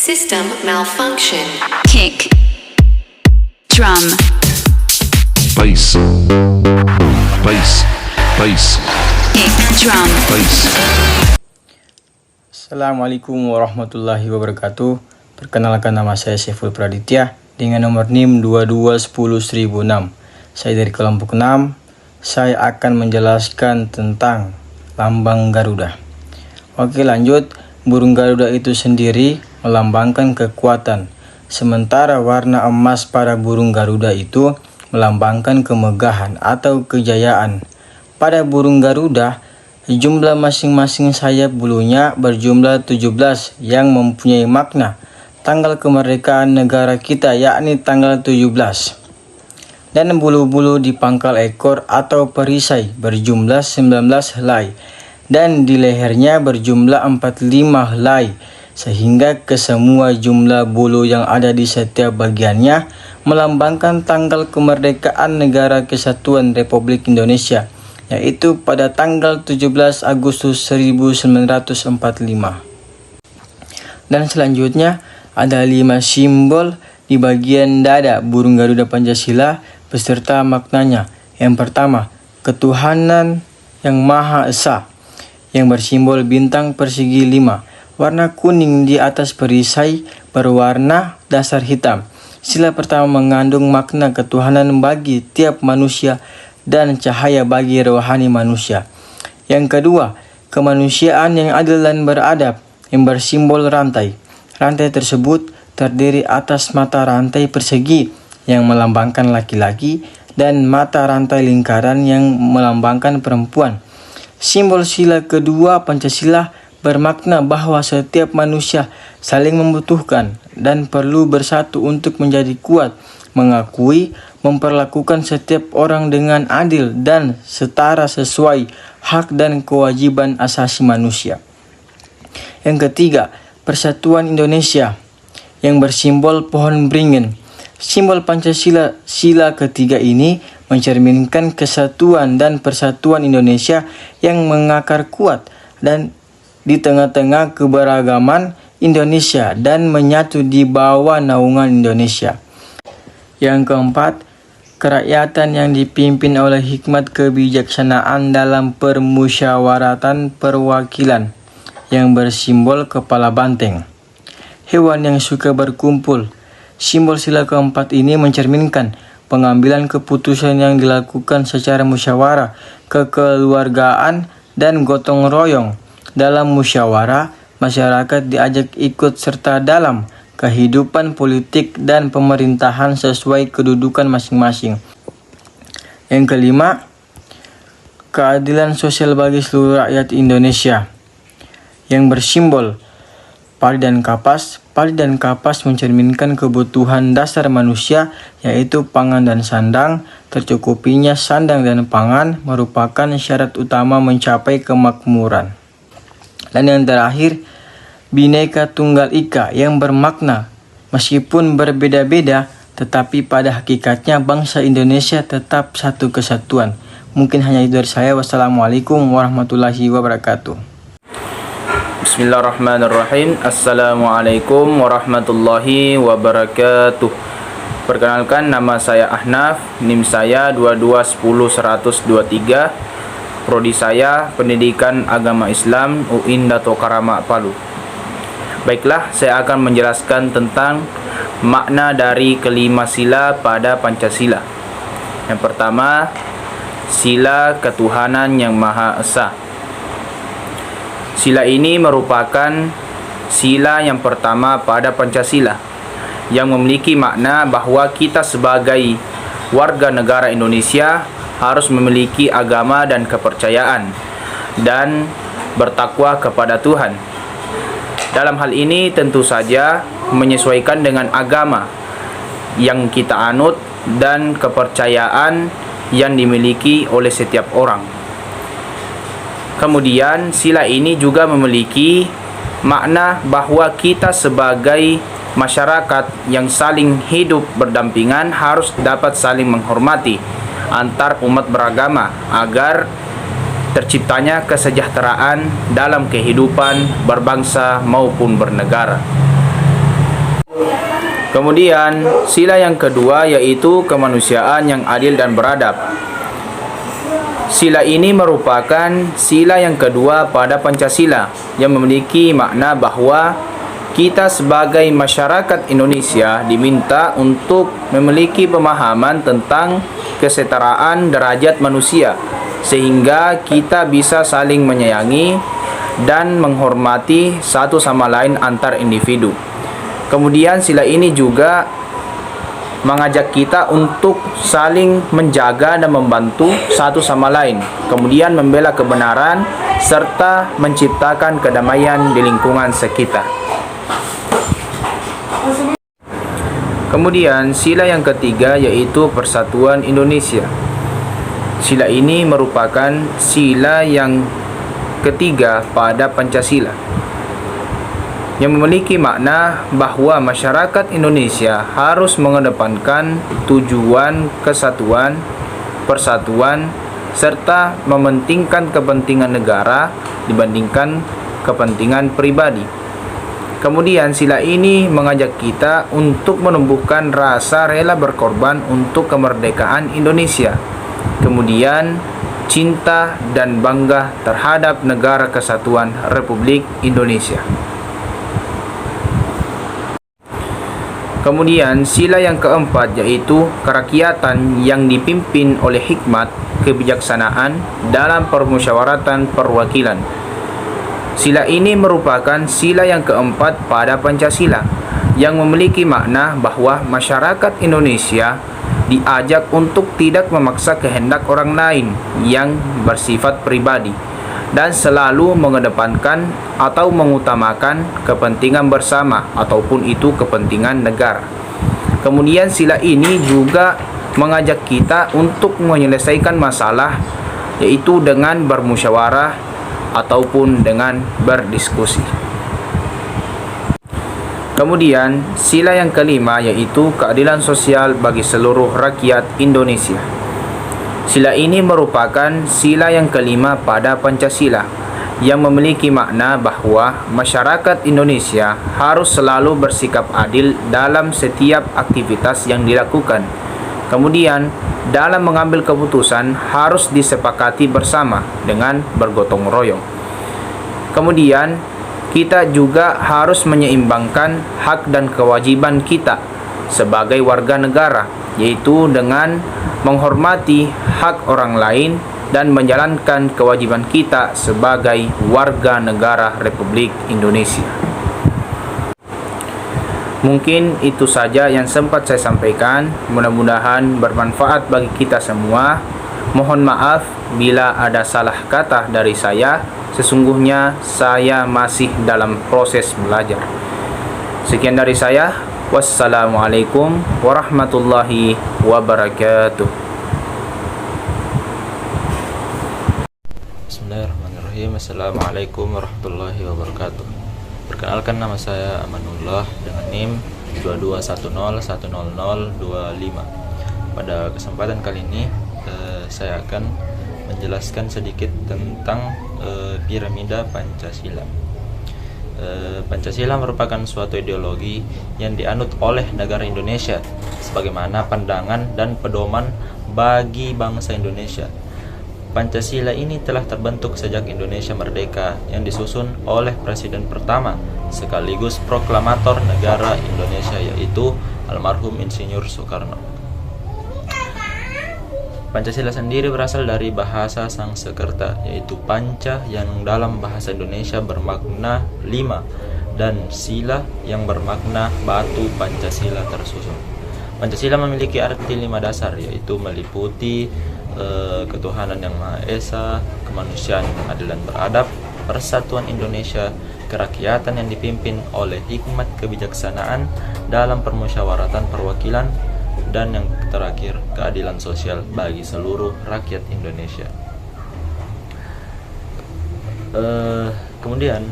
System malfunction. Kick, drum, bass, bass, bass, kick, drum. bass. Assalamualaikum warahmatullahi wabarakatuh. Perkenalkan, nama saya Saiful Praditya dengan nomor NIM 22101006. Saya dari kelompok 6. Saya akan menjelaskan tentang lambang Garuda. Oke, lanjut. Burung Garuda itu sendiri melambangkan kekuatan, sementara warna emas pada burung Garuda itu melambangkan kemegahan atau kejayaan. Pada burung Garuda, jumlah masing-masing sayap bulunya berjumlah 17 yang mempunyai makna tanggal kemerdekaan negara kita, yakni tanggal 17. Dan bulu-bulu di pangkal ekor atau perisai berjumlah 19 helai dan di lehernya berjumlah 45 helai, sehingga kesemua jumlah bulu yang ada di setiap bagiannya melambangkan tanggal kemerdekaan Negara Kesatuan Republik Indonesia, yaitu pada tanggal 17 Agustus 1945. Dan selanjutnya ada 5 simbol di bagian dada burung Garuda Pancasila beserta maknanya. Yang pertama, ketuhanan yang Maha Esa, yang bersimbol bintang persegi 5, warna kuning di atas perisai berwarna dasar hitam. Sila pertama mengandung makna ketuhanan bagi tiap manusia dan cahaya bagi rohani manusia. Yang kedua, kemanusiaan yang adil dan beradab, yang bersimbol rantai. Rantai tersebut terdiri atas mata rantai persegi yang melambangkan laki-laki dan mata rantai lingkaran yang melambangkan perempuan. Simbol sila kedua Pancasila bermakna bahwa setiap manusia saling membutuhkan dan perlu bersatu untuk menjadi kuat, mengakui, memperlakukan setiap orang dengan adil dan setara sesuai hak dan kewajiban asasi manusia. Yang ketiga, Persatuan Indonesia yang bersimbol pohon beringin. Simbol Pancasila sila ketiga ini mencerminkan kesatuan dan persatuan Indonesia yang mengakar kuat dan di tengah-tengah keberagaman Indonesia dan menyatu di bawah naungan Indonesia. Yang keempat, kerakyatan yang dipimpin oleh hikmat kebijaksanaan dalam permusyawaratan perwakilan yang bersimbol kepala banteng. Hewan yang suka berkumpul. Simbol sila keempat ini mencerminkan pengambilan keputusan yang dilakukan secara musyawarah, kekeluargaan, dan gotong royong. Dalam musyawarah, masyarakat diajak ikut serta dalam kehidupan politik dan pemerintahan sesuai kedudukan masing-masing. Yang kelima, keadilan sosial bagi seluruh rakyat Indonesia yang bersimbol padi dan kapas. Padi dan kapas mencerminkan kebutuhan dasar manusia, yaitu pangan dan sandang. Tercukupinya sandang dan pangan merupakan syarat utama mencapai kemakmuran. Dan yang terakhir, Bhinneka Tunggal Ika yang bermakna meskipun berbeda-beda, tetapi pada hakikatnya bangsa Indonesia tetap satu kesatuan. Mungkin hanya itu dari saya. Wassalamualaikum warahmatullahi wabarakatuh. Bismillahirrahmanirrahim. Assalamualaikum warahmatullahi wabarakatuh. Perkenalkan, nama saya Ahnaf, NIM saya 2210-123. Prodi saya Pendidikan Agama Islam UIN Dato Karama Palu. Baiklah, saya akan menjelaskan tentang makna dari kelima sila pada Pancasila. Yang pertama, sila ketuhanan yang Maha Esa. Sila ini merupakan sila yang pertama pada Pancasila yang memiliki makna bahwa kita sebagai warga negara Indonesia harus memiliki agama dan kepercayaan dan bertakwa kepada Tuhan. Dalam hal ini tentu saja menyesuaikan dengan agama yang kita anut dan kepercayaan yang dimiliki oleh setiap orang. Kemudian sila ini juga memiliki makna bahwa kita sebagai masyarakat yang saling hidup berdampingan harus dapat saling menghormati antar umat beragama agar terciptanya kesejahteraan dalam kehidupan berbangsa maupun bernegara. Kemudian sila yang kedua yaitu kemanusiaan yang adil dan beradab. Sila ini merupakan sila yang kedua pada Pancasila yang memiliki makna bahwa kita sebagai masyarakat Indonesia diminta untuk memiliki pemahaman tentang kesetaraan derajat manusia sehingga kita bisa saling menyayangi dan menghormati satu sama lain antar individu. Kemudian sila ini juga mengajak kita untuk saling menjaga dan membantu satu sama lain, kemudian membela kebenaran serta menciptakan kedamaian di lingkungan sekitar. Kemudian sila yang ketiga yaitu Persatuan Indonesia. Sila ini merupakan sila yang ketiga pada Pancasila yang memiliki makna bahwa masyarakat Indonesia harus mengedepankan tujuan kesatuan, persatuan, serta mementingkan kepentingan negara dibandingkan kepentingan pribadi. Kemudian sila ini mengajak kita untuk menumbuhkan rasa rela berkorban untuk kemerdekaan Indonesia. Kemudian cinta dan bangga terhadap Negara Kesatuan Republik Indonesia. Kemudian sila yang keempat yaitu kerakyatan yang dipimpin oleh hikmat kebijaksanaan dalam permusyawaratan perwakilan. Sila ini merupakan sila yang keempat pada Pancasila yang memiliki makna bahwa masyarakat Indonesia diajak untuk tidak memaksa kehendak orang lain yang bersifat pribadi dan selalu mengedepankan atau mengutamakan kepentingan bersama ataupun itu kepentingan negara. Kemudian sila ini juga mengajak kita untuk menyelesaikan masalah yaitu dengan bermusyawarah ataupun dengan berdiskusi. Kemudian sila yang kelima yaitu keadilan sosial bagi seluruh rakyat Indonesia. Sila ini merupakan sila yang kelima pada Pancasila yang memiliki makna bahwa masyarakat Indonesia harus selalu bersikap adil dalam setiap aktivitas yang dilakukan. Kemudian dalam mengambil keputusan harus disepakati bersama dengan bergotong royong. Kemudian kita juga harus menyeimbangkan hak dan kewajiban kita sebagai warga negara, yaitu dengan menghormati hak orang lain dan menjalankan kewajiban kita sebagai warga negara Republik Indonesia. Mungkin itu saja yang sempat saya sampaikan. Mudah-mudahan bermanfaat bagi kita semua. Mohon maaf bila ada salah kata dari saya. Sesungguhnya saya masih dalam proses belajar. Sekian dari saya. Wassalamualaikum warahmatullahi wabarakatuh. Bismillahirrahmanirrahim. Assalamualaikum warahmatullahi wabarakatuh. Perkenalkan, nama saya Amanullah dengan NIM 2210100025. Pada kesempatan kali ini saya akan menjelaskan sedikit tentang piramida Pancasila. Pancasila merupakan suatu ideologi yang dianut oleh negara Indonesia sebagaimana pandangan dan pedoman bagi bangsa Indonesia. Pancasila ini telah terbentuk sejak Indonesia merdeka yang disusun oleh Presiden pertama sekaligus proklamator negara Indonesia yaitu almarhum Insinyur Soekarno. Pancasila sendiri berasal dari bahasa Sangsekerta yaitu panca yang dalam bahasa Indonesia bermakna 5 dan sila yang bermakna batu Pancasila tersusun. Pancasila memiliki arti 5 dasar yaitu meliputi ketuhanan yang Maha Esa, kemanusiaan yang adil dan beradab, persatuan Indonesia, kerakyatan yang dipimpin oleh hikmat kebijaksanaan dalam permusyawaratan perwakilan, dan yang terakhir keadilan sosial bagi seluruh rakyat Indonesia. Kemudian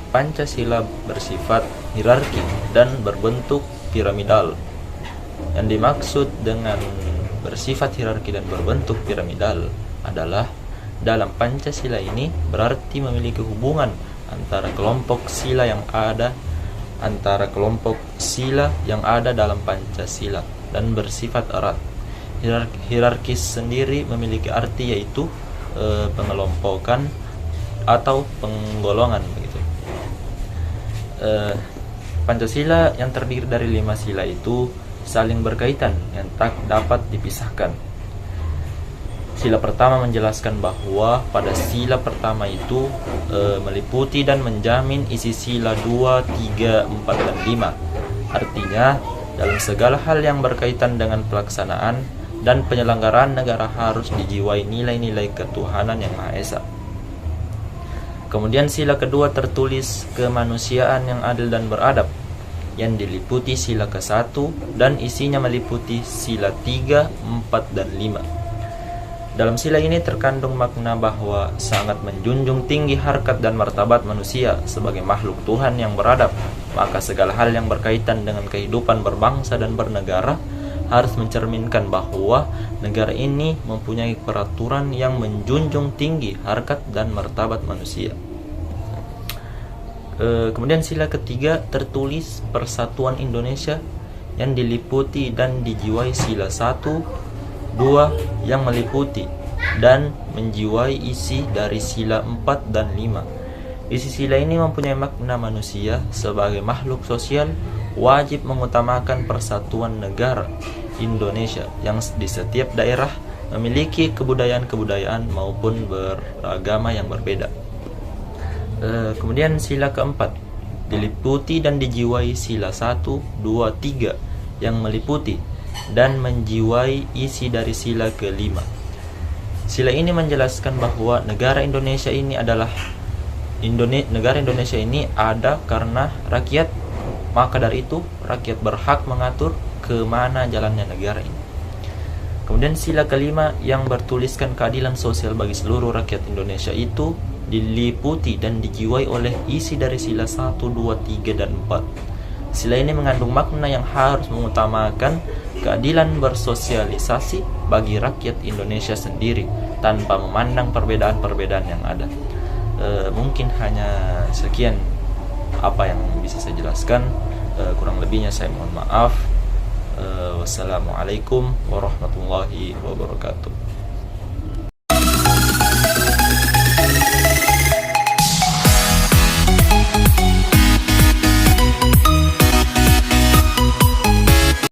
Pancasila bersifat hierarki dan berbentuk piramidal. Yang dimaksud dengan bersifat hierarki dan berbentuk piramidal adalah dalam Pancasila ini berarti memiliki hubungan antara kelompok sila yang ada antara kelompok sila yang ada dalam Pancasila dan bersifat erat. Hierarkis sendiri memiliki arti yaitu pengelompokan atau penggolongan begitu. Pancasila yang terdiri dari 5 sila itu saling berkaitan yang tak dapat dipisahkan. Sila pertama menjelaskan bahwa pada sila pertama itu meliputi dan menjamin isi sila 2, 3, 4, dan 5. Artinya, dalam segala hal yang berkaitan dengan pelaksanaan dan penyelenggaraan negara harus dijiwai nilai-nilai ketuhanan yang Maha Esa. Kemudian sila kedua tertulis kemanusiaan yang adil dan beradab, yang diliputi sila ke-1 dan isinya meliputi sila 3, 4, dan 5. Dalam sila ini terkandung makna bahwa sangat menjunjung tinggi harkat dan martabat manusia sebagai makhluk Tuhan yang beradab, maka segala hal yang berkaitan dengan kehidupan berbangsa dan bernegara harus mencerminkan bahwa negara ini mempunyai peraturan yang menjunjung tinggi harkat dan martabat manusia. Kemudian sila ketiga tertulis Persatuan Indonesia yang diliputi dan dijiwai sila 1, 2 yang meliputi dan menjiwai isi dari sila 4 dan 5. Isi sila ini mempunyai makna manusia sebagai makhluk sosial wajib mengutamakan persatuan negara Indonesia yang di setiap daerah memiliki kebudayaan-kebudayaan maupun beragama yang berbeda. Kemudian sila keempat diliputi dan dijiwai sila 1, 2, 3 yang meliputi dan menjiwai isi dari sila ke-5. Sila ini menjelaskan bahwa negara Indonesia ini adalah negara Indonesia ini ada karena rakyat, maka dari itu rakyat berhak mengatur kemana jalannya negara ini. Kemudian sila ke-5 yang bertuliskan keadilan sosial bagi seluruh rakyat Indonesia itu diliputi dan dijiwai oleh isi dari sila 1, 2, 3, dan 4. Sila ini mengandung makna yang harus mengutamakan keadilan bersosialisasi bagi rakyat Indonesia sendiri tanpa memandang perbedaan-perbedaan yang ada. Mungkin hanya sekian apa yang bisa saya jelaskan. Kurang lebihnya saya mohon maaf. Wassalamualaikum warahmatullahi wabarakatuh.